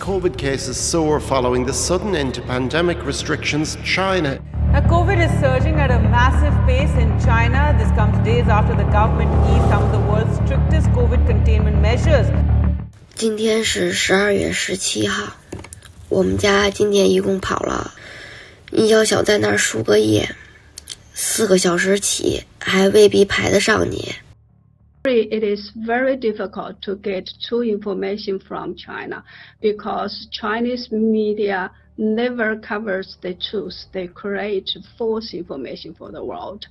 COVID cases soar following the sudden end to pandemic restrictions in China. Now, COVID is surging at a massive pace in China. This comes days after the government eased some of the world's strictest COVID containment measures. 今天是12月17号，我们家今天一共跑了1小小在那儿数个夜，4个小时起，还未必排得上你。It is very difficult to get true information from China because Chinese media never covers the truth. They create false information for the world.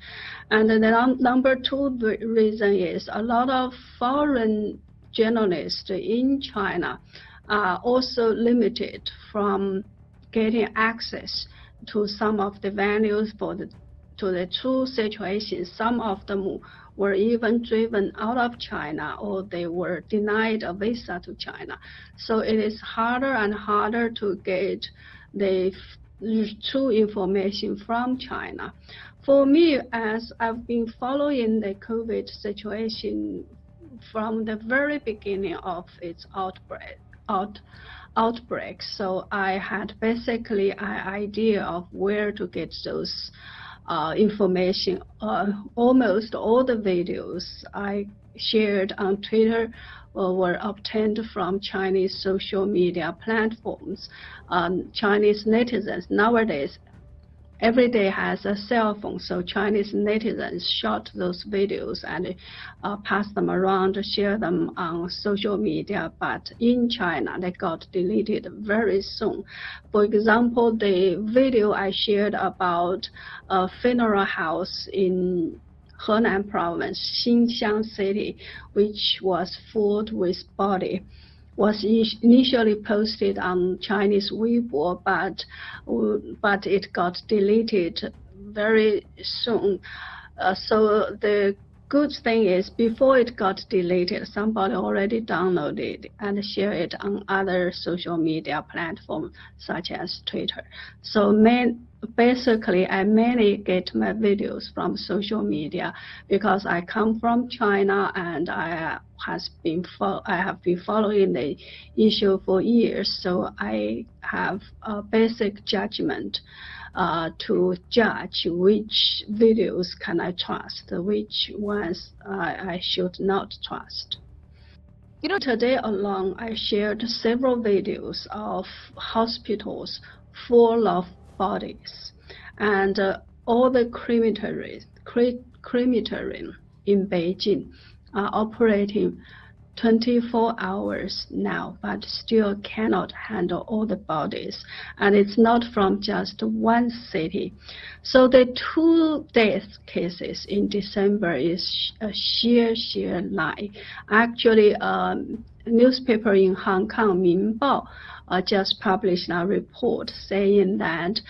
And the number two reason is a lot of foreign journalists in China are also limited from getting access to some of the venues to the true situation. Some of them were even driven out of China, or they were denied a visa to China. So it is harder and harder to get the true information from China. For me, as I've been following the COVID situation from the very beginning of its outbreak, so I had basically an idea of where to get those information. Almost all the videos I shared on Twitter were obtained from Chinese social media platforms. Chinese netizens nowadays, every day has a cell phone, so Chinese netizens shot those videos and pass them around, share them on social media. But in China, they got deleted very soon. For example, the video I shared about a funeral house in Henan province, Xinjiang city, which was filled with body, was initially posted on Chinese Weibo, but it got deleted very soon. So the good thing is, before it got deleted, somebody already downloaded and shared it on other social media platforms such as Twitter. So basically, I mainly get my videos from social media because I come from China and I have been following the issue for years. So I have a basic judgment to judge which videos can I trust, which ones I should not trust. Today alone, I shared several videos of hospitals full of bodies, and all the crematories in Beijing are operating 24 hours now, but still cannot handle all the bodies. And it's not from just one city. So the 2 death cases in December is a sheer lie. Actually, a newspaper in Hong Kong, Minbao, just published a report saying that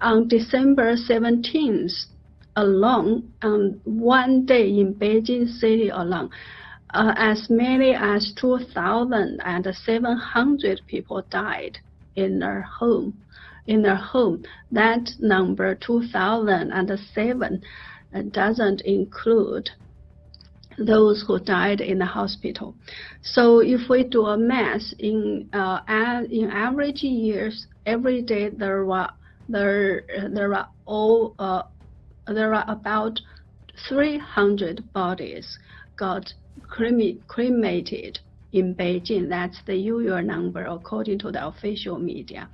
on December 17th alone, on one day in Beijing city alone, as many as 2,700 people died in their home. That number 2,007 doesn't include those who died in the hospital. So if we do a math, in average years, every day there are about 300 bodies got cremated in Beijing. That's the usual number according to the official media.